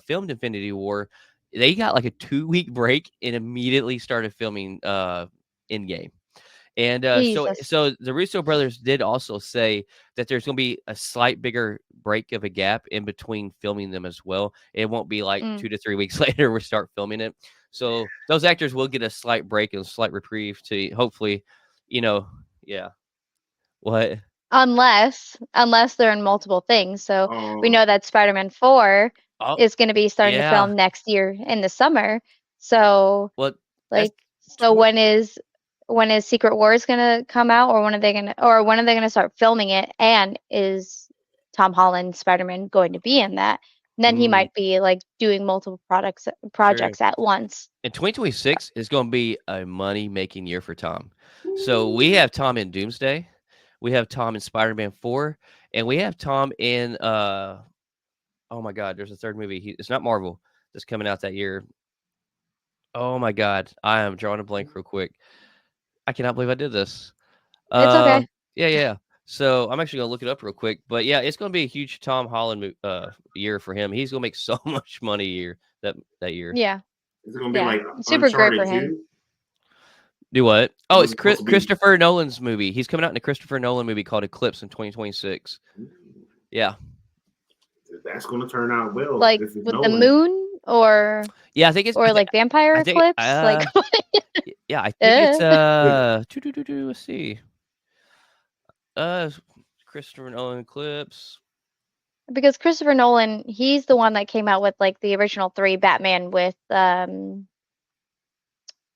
filmed Infinity War, they got like a 2-week break and immediately started filming Endgame. And so the Russo brothers did also say that there's going to be a slight bigger break of a gap in between filming them as well. It won't be like 2 to 3 weeks later we start filming it. So those actors will get a slight break and a slight reprieve to hopefully, What? Unless they're in multiple things. So we know that Spider-Man 4 is going to be starting to film next year in the summer. So when is Secret Wars going to come out, or when are they going to start filming it, and is Tom Holland Spider-Man going to be in that? And then he might be like doing multiple projects at once. And 2026 is going to be a money-making year for Tom. So we have Tom in Doomsday. We have Tom in Spider-Man 4, and we have Tom in oh my God, there's a third movie. It's not Marvel that's coming out that year. Oh my God, I am drawing a blank real quick. I cannot believe I did this. It's okay. Yeah. So I'm actually gonna look it up real quick. But yeah, it's gonna be a huge Tom Holland year for him. He's gonna make so much money that year. Yeah. Is it gonna be like super great for Uncharted him. 2? Do what? Oh, Was it's it supposed to be? Christopher Nolan's movie. He's coming out in a Christopher Nolan movie called Eclipse in 2026. Yeah. That's gonna turn out well. Like This is with the Nolan. moon or Yeah, I think it's like vampire I think eclipse. Like yeah, I think it's let's see. Christopher Nolan Eclipse. because Christopher Nolan, he's the one that came out with like the original 3 Batman with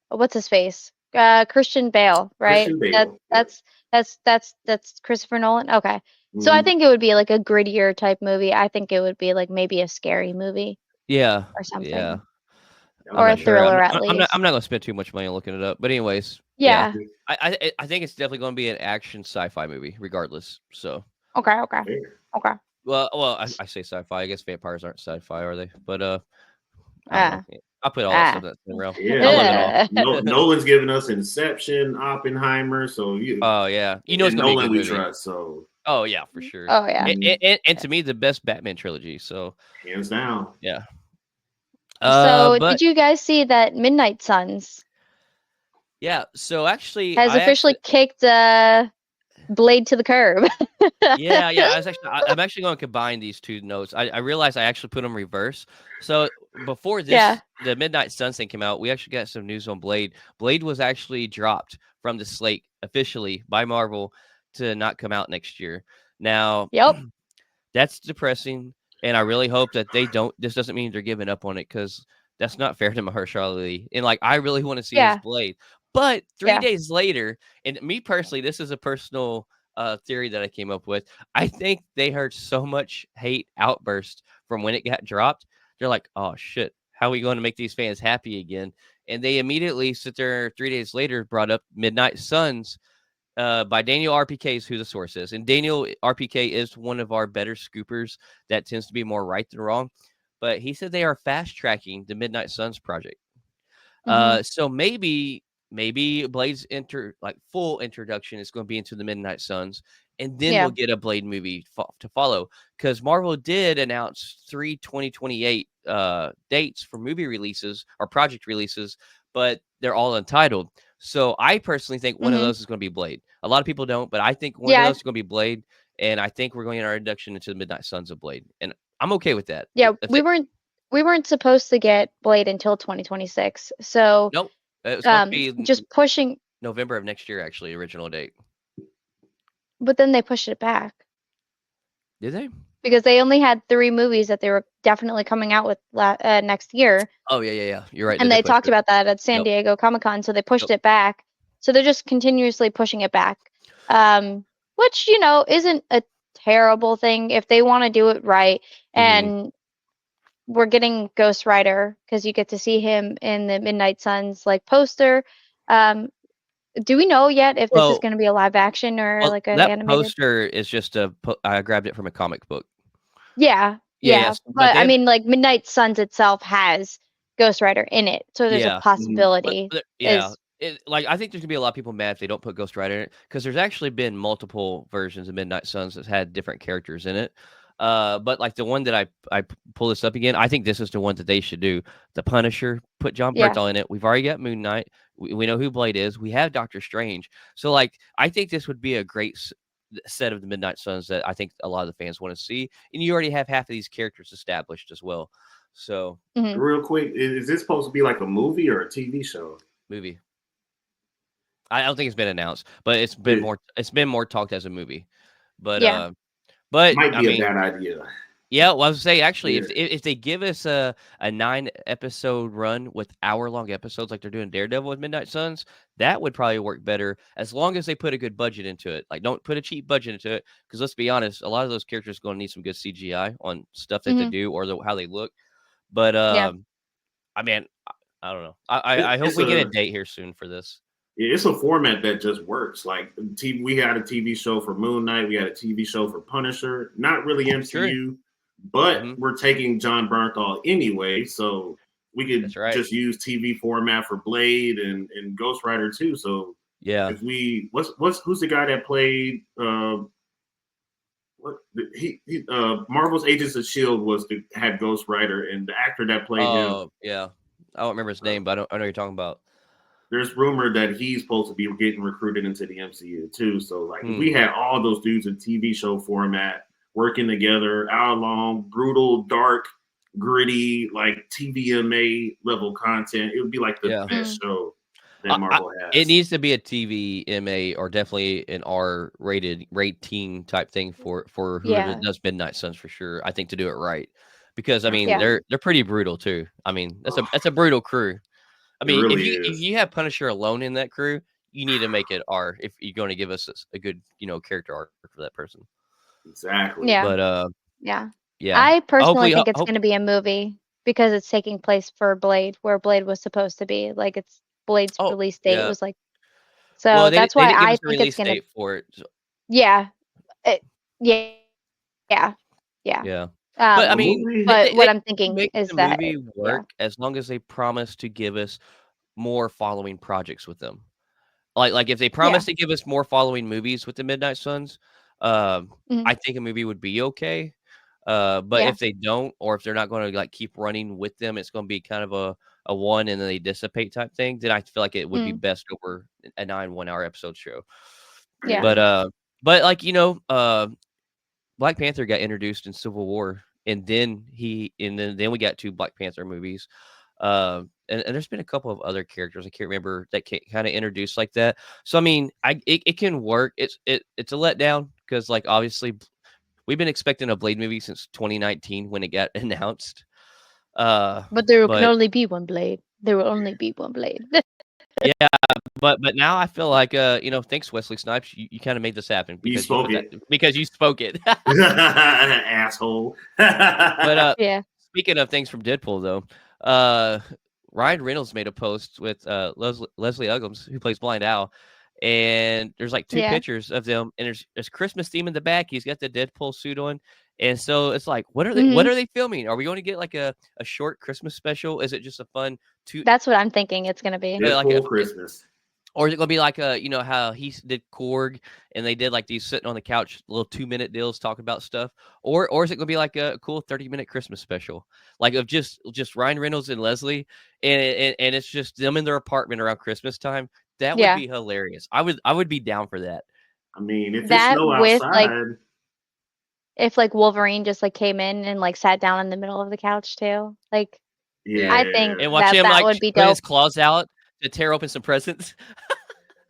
what's his face? Christian Bale, right? Christian Bale. That's Christopher Nolan. Okay. So I think it would be like a grittier type movie. I think it would be like maybe a scary movie Yeah. or something. Yeah. Or a thriller at I'm least. not gonna spend too much money on looking it up. But anyways, Yeah. I think it's definitely gonna be an action sci-fi movie, regardless. So Okay. well, I say sci-fi. I guess vampires aren't sci-fi, are they? But I don't know. I'll put all that stuff in that same realm. Yeah, I love it all. Nolan's giving us Inception, Oppenheimer, so Oh yeah, you know it's gonna Nolan be a good we movie. trust. So oh yeah, for sure. Oh yeah, and to me the best Batman trilogy. So hands down. Yeah. So but did you guys see that Midnight Suns yeah, so actually has officially kicked Blade to the curb? yeah, I'm actually going to combine these two notes. I realized I actually put them reverse. So before this, the Midnight Suns thing came out, we actually got some news on Blade. Blade was actually dropped from the slate officially by Marvel to not come out next year. Now, that's depressing, and I really hope that they don't. This doesn't mean they're giving up on it, because that's not fair to Mahershala Ali. And like, I really want to see his Blade. But 3 days later, and me personally, this is a personal theory that I came up with. I think they heard so much hate outburst from when it got dropped. They're like, oh shit, how are we going to make these fans happy again? And they immediately sit there 3 days later, brought up Midnight Suns by Daniel RPK is who the source is. And Daniel RPK is one of our better scoopers that tends to be more right than wrong. But he said they are fast tracking the Midnight Suns project. So maybe Blade's full introduction is going to be into the Midnight Suns, and then we'll get a Blade movie to follow, because Marvel did announce 2028 dates for movie releases or project releases, but they're all untitled. So I personally think one of those is going to be Blade. A lot of people don't, but I think one of those is going to be Blade, and I think we're going in our introduction into the Midnight Suns of Blade, and I'm okay with that. Yeah, we weren't supposed to get Blade until 2026. So nope. It was supposed to be just pushing November of next year, actually, original date. But then they pushed it back. Did they? Because they only had 3 movies that they were definitely coming out with next year. Oh yeah. You're right. And they talked about that at San Diego Comic-Con, so they pushed it back. So they're just continuously pushing it back, which isn't a terrible thing if they want to do it right. And we're getting Ghost Rider because you get to see him in the Midnight Suns poster. Do we know yet if this is going to be a live action or an animated? Poster is just I grabbed it from a comic book. Yeah. But I mean, Midnight Suns itself has Ghost Rider in it, so there's a possibility. I think there's gonna be a lot of people mad if they don't put Ghost Rider in it, because there's actually been multiple versions of Midnight Suns that had different characters in it. But the one that I pull this up again, I think this is the one that they should do. The Punisher, put John Bernthal in it. We've already got Moon Knight. We know who Blade is. We have Doctor Strange. So I think this would be a great set of the Midnight Suns that I think a lot of the fans want to see. And you already have half of these characters established as well. So real quick, is this supposed to be like a movie or a TV show? Movie. I don't think it's been announced, but it's been more talked as a movie. But but might be a bad idea. Yeah, well, I was saying actually, if they give us a 9-episode run with hour-long episodes like they're doing Daredevil with Midnight Suns, that would probably work better, as long as they put a good budget into it. Don't put a cheap budget into it, because let's be honest, a lot of those characters are going to need some good CGI on stuff that they do or how they look. But I mean, I don't know. I hope we get a date here soon for this. It's a format that just works. We had a TV show for Moon Knight, we had a TV show for Punisher. Not really MCU, but we're taking John Bernthal anyway, so we could just use TV format for Blade and Ghost Rider too. So if we who's the guy that played Marvel's Agents of S.H.I.E.L.D. had Ghost Rider, and the actor that played him. Yeah. I don't remember his name, but I know you're talking about. There's rumor that he's supposed to be getting recruited into the MCU too. So like if we had all those dudes in TV show format working together, hour long, brutal, dark, gritty, like TVMA level content, it would be like the best show that Marvel has. It needs to be a TVMA or definitely an R-rated rating type thing for whoever does Midnight Suns for sure. I think to do it right, because I mean they're pretty brutal too. I mean that's a brutal crew. I mean, really if you have Punisher alone in that crew, you need to make it R if you're going to give us a good, character arc for that person. Exactly. Yeah. But yeah. yeah. I personally think it's going to be a movie because it's taking place for Blade, where Blade was supposed to be. Like it's Blade's release date was like. So well, that's they why didn't give I us a think release it's going to. date for it. So. Yeah. Yeah. But I mean, but what I'm thinking make is the that movie work as long as they promise to give us more following projects with them. Like if they promise to give us more following movies with the Midnight Suns, I think a movie would be okay. But if they don't, or if they're not going to like keep running with them, it's going to be kind of a one and then they dissipate type thing. Then I feel like it would be best over a 9 1-hour episode show. Yeah. But like Black Panther got introduced in Civil War, and then then we got 2 Black Panther movies. And there's been a couple of other characters I can't remember that kind of introduced like that. So I mean, it can work. It's a letdown because like obviously we've been expecting a Blade movie since 2019 when it got announced. But there can only be one Blade. There will only be one Blade. Yeah, but now I feel like thanks Wesley Snipes, you kind of made this happen because you spoke it. Asshole. But speaking of things from Deadpool though, Ryan Reynolds made a post with Leslie Uggams, who plays Blind Owl, and there's like 2 pictures of them, and there's Christmas theme in the back. He's got the Deadpool suit on, and so it's like, what are they filming? Are we going to get like a short Christmas special? Is it just a fun That's what I'm thinking it's going to be. Deadpool like Christmas. Or is it going to be like how he did Korg and they did like these sitting on the couch little 2-minute deals talking about stuff, or is it going to be like a cool 30-minute Christmas special, like of just Ryan Reynolds and Leslie, and it's just them in their apartment around Christmas time? That would be hilarious. I would be down for that. I mean, if there's snow outside, like, if like Wolverine just like came in and like sat down in the middle of the couch too, like I think and watch him that like would be put dope. His claws out to tear open some presents.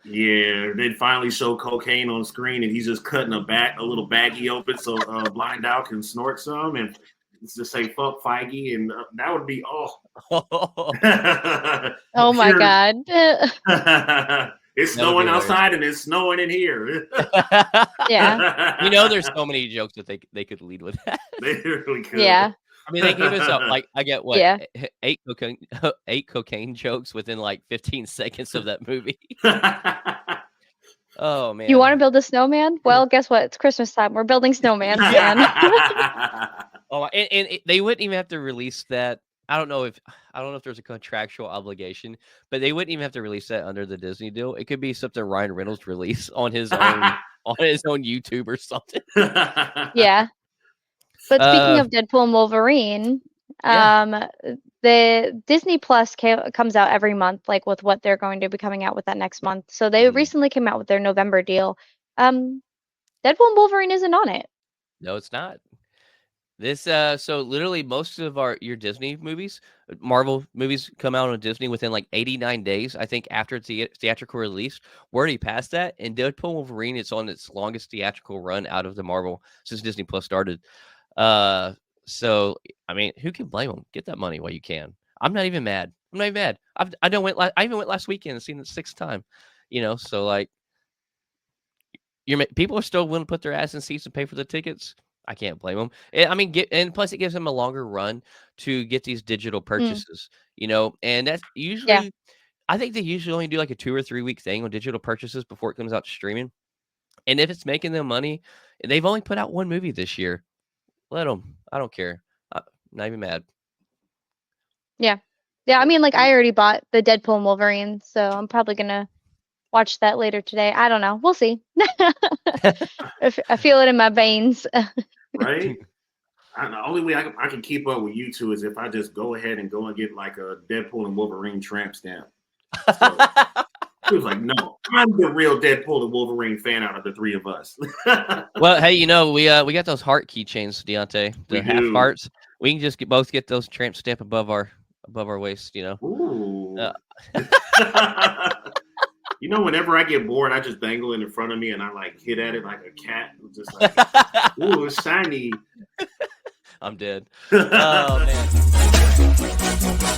Yeah, they'd finally show cocaine on screen, and he's just cutting a little baggie open so Blind Owl can snort some, and just say "fuck Feige," and that would be oh my god! It's snowing outside, and it's snowing in here. Yeah, there's so many jokes that they could lead with that. They really could. Yeah. I mean, they gave us like I get what 8 cocaine jokes within like 15 seconds of that movie. Oh man! You want to build a snowman? Well, guess what? It's Christmas time. We're building snowman. Oh, and they wouldn't even have to release that. I don't know if there's a contractual obligation, but they wouldn't even have to release that under the Disney deal. It could be something Ryan Reynolds released on his own YouTube or something. Yeah. But speaking of Deadpool and Wolverine, the Disney Plus comes out every month, like with what they're going to be coming out with that next month. So they recently came out with their November deal. Deadpool and Wolverine isn't on it. No, it's not. This so literally most of your Disney movies, Marvel movies come out on Disney within like 89 days. I think after its theatrical release, we're already past that. And Deadpool and Wolverine, it's on its longest theatrical run out of the Marvel since Disney Plus started. So I mean, who can blame them? Get that money while you can. I'm not even mad. I even went last weekend and seen it the 6th time. So like, people are still willing to put their ass in seats and pay for the tickets. I can't blame them. I mean, and plus it gives them a longer run to get these digital purchases. And that's usually, I think they usually only do like a 2 or 3 week thing on digital purchases before it comes out to streaming. And if it's making them money, they've only put out 1 movie this year. Let them. I don't care. I'm not even mad. Yeah. I mean, like I already bought the Deadpool and Wolverine, so I'm probably gonna watch that later today. I don't know. We'll see. I feel it in my veins. Right? The only way I can keep up with you two is if I just go ahead and get like a Deadpool and Wolverine tramp stamp. So, he was like, "No, I'm the real Deadpool and Wolverine fan out of the three of us." Well, hey, we got those heart keychains, Deontay, the half hearts. We can just both get those tramp stamp above our waist. Ooh. Whenever I get bored, I just dangle it in front of me and I like hit at it like a cat. Just like, ooh, it's shiny. I'm dead. Oh man.